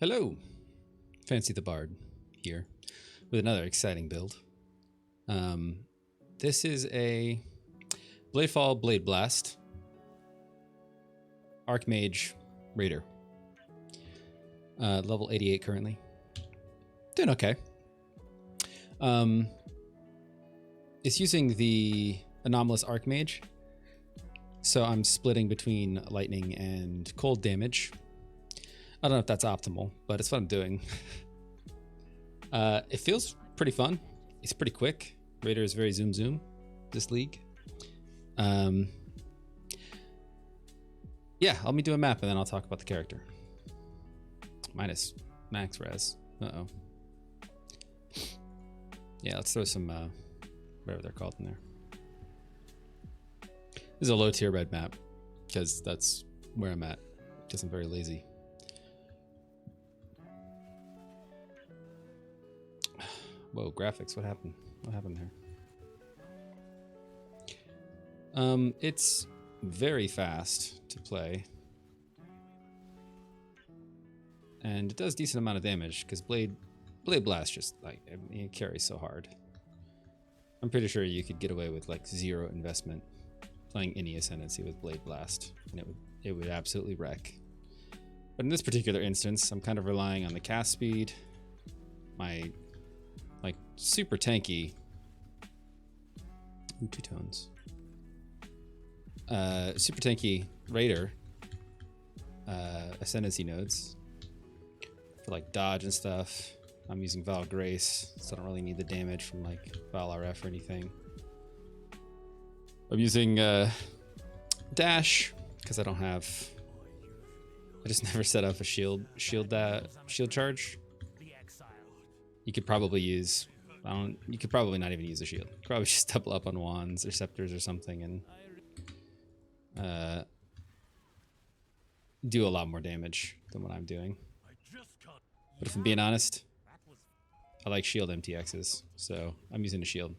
Hello, Fancy the Bard here with another exciting build. This is a Bladefall Blade Blast Archmage Raider. Level 88 currently. Doing okay. It's using the anomalous Archmage, so I'm splitting between lightning and cold damage. I don't know if that's optimal, but it's what I'm doing. It feels pretty fun. It's pretty quick. Raider is very zoom, this league. Yeah, let me do a map and then I'll talk about the character. Minus max res. Uh-oh. Yeah, let's throw some, whatever they're called in there. This is a low tier red map because that's where I'm at, because I'm very lazy. Whoa, graphics, what happened? What happened there? It's very fast to play. And it does decent amount of damage, because Blade Blast just, like, I mean, it carries so hard. I'm pretty sure you could get away with, like, 0 investment playing any Ascendancy with Blade Blast, and it would absolutely wreck. But in this particular instance, I'm kind of relying on the cast speed, my like super tanky two tones super tanky Raider ascendancy nodes for like dodge and stuff. I'm using Val Grace, so I don't really need the damage from like Val RF or anything. I'm using dash because I just never set up a shield charge. You could probably use, you could probably not even use a shield. Probably just double up on wands or scepters or something and do a lot more damage than what I'm doing. But if I'm being honest, I like shield MTXs, so I'm using a shield.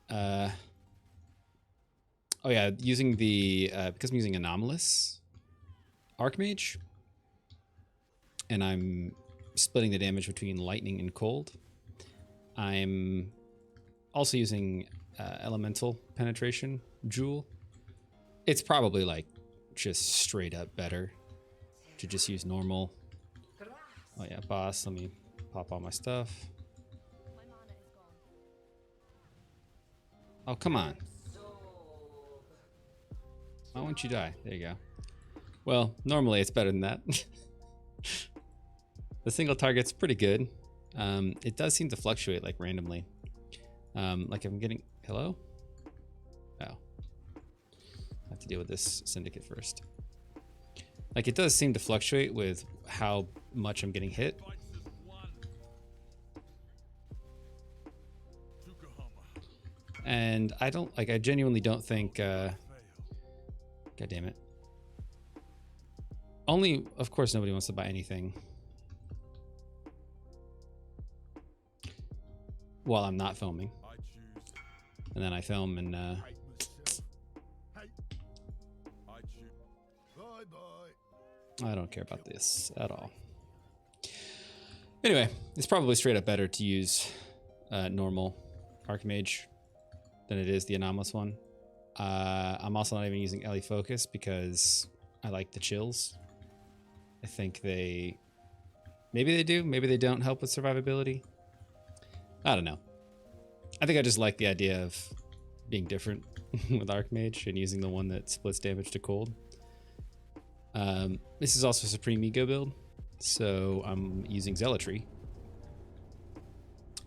Oh yeah, using the, because I'm using anomalous Archmage, and I'm splitting the damage between lightning and cold. I'm also using elemental penetration jewel. It's probably like just straight up better to just use normal. Oh yeah, boss, let me pop all my stuff. Oh, come on. Why won't you die? There you go. Well, normally it's better than that. The single target's pretty good. It does seem to fluctuate like randomly. Like I'm getting, hello? Oh. I have to deal with this syndicate first. Like it does seem to fluctuate with how much I'm getting hit. And I genuinely don't think, God damn it. Only, of course, nobody wants to buy anything while I'm not filming, and then I film and I don't care about this at all. Anyway, it's probably straight up better to use normal Archmage than it is the anomalous one. I'm also not even using Ellie Focus because I like the chills. I think maybe they do, maybe they don't help with survivability. I don't know. I think I just like the idea of being different with Archmage and using the one that splits damage to cold. This is also a Supreme Ego build, so I'm using Zealotry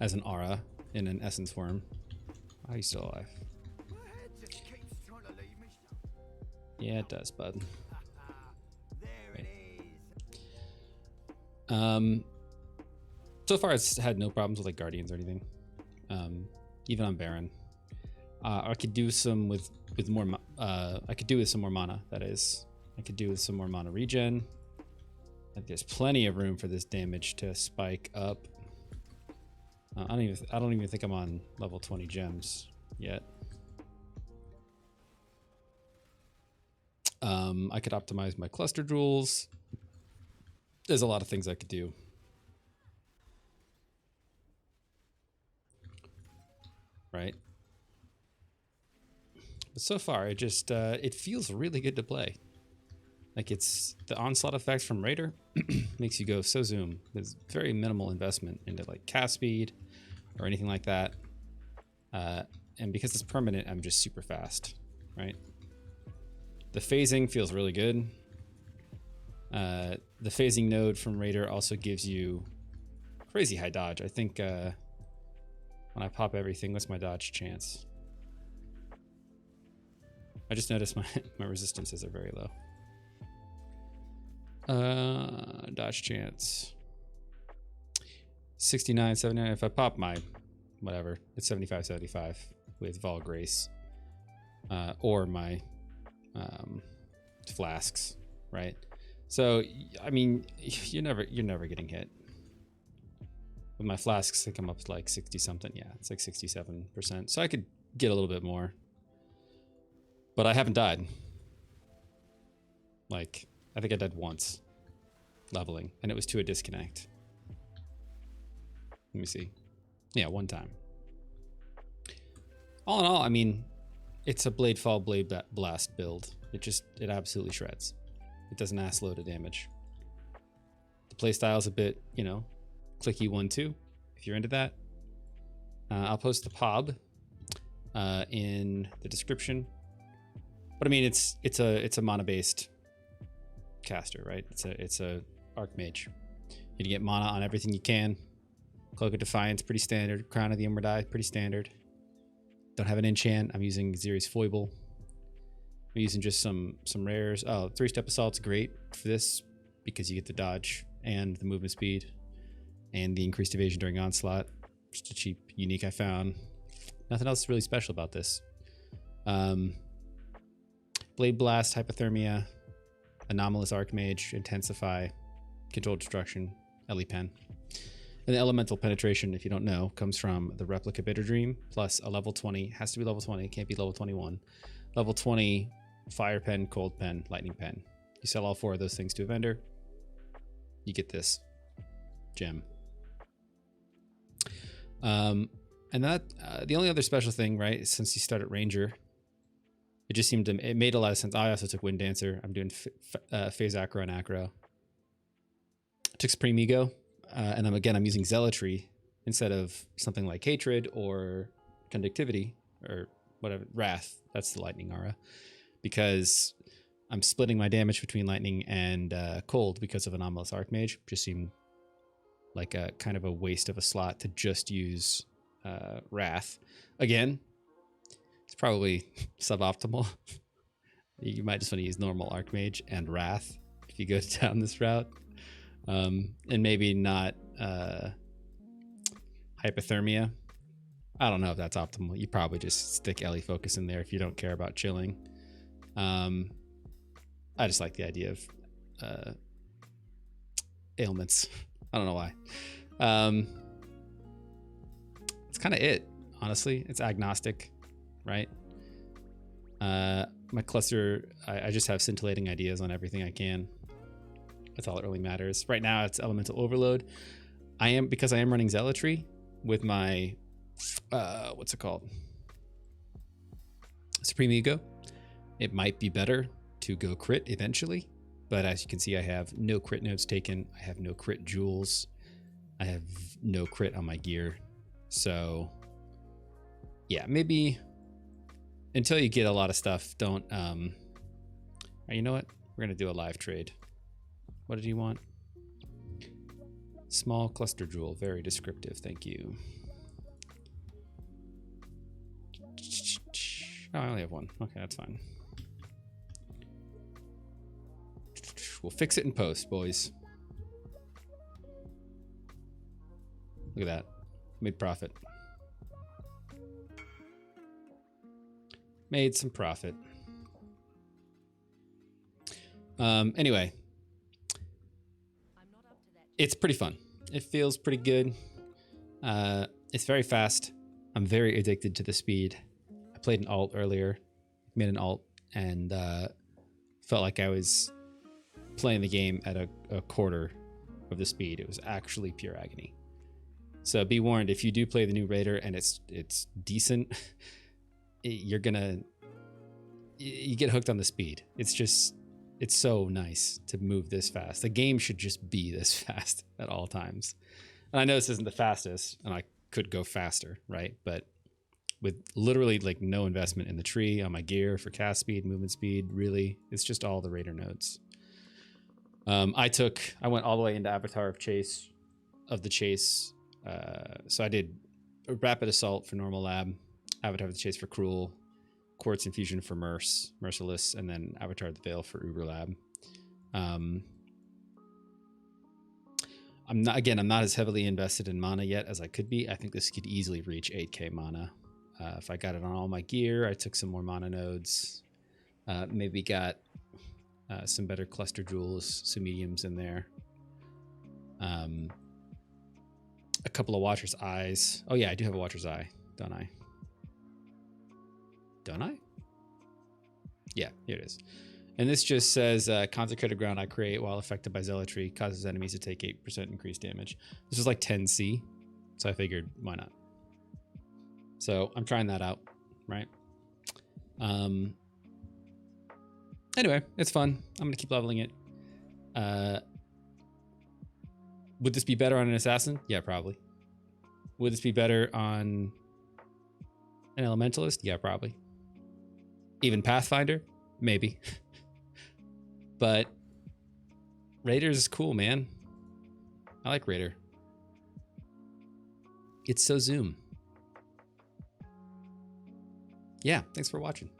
as an aura in an essence form. Why are you still alive? Yeah, it does, bud. So far it's had no problems with like Guardians or anything. Even on Baron. I could do some with more I could do with some more mana, that is. I could do with some more mana regen. I think there's plenty of room for this damage to spike up. I don't even think I'm on level 20 gems yet. I could optimize my cluster jewels. There's a lot of things I could do. Right? But so far, it just, it feels really good to play. Like it's the onslaught effect from Raider makes you go so zoom. There's very minimal investment into like cast speed or anything like that. And because it's permanent, I'm just super fast, right? The phasing feels really good. The phasing node from Raider also gives you crazy high dodge. I think when I pop everything, what's my dodge chance? I just noticed my resistances are very low. Dodge chance 69, 79. If I pop my whatever, it's 75, 75 with Vol Grace, or my flasks, right? So I mean, you're never getting hit. With my flasks, they come up to like 60 something. Yeah, it's like 67%. So I could get a little bit more, but I haven't died. Like, I think I died once leveling, and it was to a disconnect. Let me see. Yeah, one time. All in all, I mean, it's a Blade Fall, Blade Blast build. It absolutely shreds. It does an ass load of damage. The playstyle's a bit, you know, clicky 1-2, if you're into that. I'll post the POB in the description. But I mean, it's a mana-based caster, right? It's a Archmage. You get mana on everything you can. Cloak of Defiance, pretty standard. Crown of the Inward Eye, pretty standard. Don't have an enchant. I'm using Ziri's Foible. I'm using just some rares. Oh, 3-step Assault's great for this because you get the dodge and the movement speed and the increased evasion during onslaught. Just a cheap, unique I found. Nothing else really special about this. Blade Blast, Hypothermia, Anomalous Archmage, Intensify, Controlled Destruction, Ellie Pen. And the Elemental Penetration, if you don't know, comes from the Replica Bitter Dream, plus a level 20, has to be level 20, can't be level 21. Level 20, Fire Pen, Cold Pen, Lightning Pen. You sell all 4 of those things to a vendor, you get this gem. And that, the only other special thing, right, since you start at Ranger, it just seemed to, it made a lot of sense. I also took Wind Dancer. I'm doing Phase Acro and Acro. I took Supreme Ego. And I'm using Zealotry instead of something like Hatred or Conductivity or whatever, Wrath. That's the Lightning Aura. Because I'm splitting my damage between Lightning and Cold because of Anomalous Archmage. Just seemed like a kind of a waste of a slot to just use Wrath. Again, it's probably suboptimal. You might just want to use normal Archmage and Wrath if you go down this route. And maybe not Hypothermia. I don't know if that's optimal. You probably just stick Ellie Focus in there if you don't care about chilling. I just like the idea of ailments. I don't know why. It's kind of it, honestly. It's agnostic, right? My cluster, I just have scintillating ideas on everything I can. That's all that really matters. Right now, it's Elemental Overload. Because I am running Zealotry with my, what's it called? Supreme Ego. It might be better to go crit eventually, but as you can see, I have no crit nodes taken. I have no crit jewels. I have no crit on my gear. So yeah, maybe until you get a lot of stuff, don't, you know what? We're gonna do a live trade. What did you want? Small cluster jewel, very descriptive, thank you. Oh, I only have one. Okay, that's fine. We'll fix it in post, boys. Look at that. Made profit. Made some profit. Anyway. It's pretty fun. It feels pretty good. It's very fast. I'm very addicted to the speed. I played an alt earlier. Made an alt and felt like I was playing the game at a quarter of the speed. It was actually pure agony. So be warned, if you do play the new Raider and it's decent, you get hooked on the speed. It's so nice to move this fast. The game should just be this fast at all times. And I know this isn't the fastest, and I could go faster, right? But with literally like no investment in the tree on my gear for cast speed, movement speed, really, it's just all the Raider nodes. I went all the way into Avatar of the Chase. So I did a Rapid Assault for normal lab, Avatar of the Chase for cruel, Quartz Infusion for merciless, and then Avatar of the Veil for Uber lab. I'm not as heavily invested in mana yet as I could be. I think this could easily reach 8k mana. If I got it on all my gear, I took some more mana nodes, maybe got some better cluster jewels, some mediums in there. A couple of Watcher's Eyes. Oh yeah, I do have a Watcher's Eye, don't I? Don't I? Yeah, here it is. And this just says, consecrated ground I create while affected by zealotry causes enemies to take 8% increased damage. This is like 10C, so I figured, why not? So I'm trying that out, right? Anyway, it's fun. I'm gonna keep leveling it. Would this be better on an assassin? Yeah, probably. Would this be better on an elementalist? Yeah, probably. Even Pathfinder? Maybe. But Raider is cool, man. I like Raider. It's so Zoom. Yeah, thanks for watching.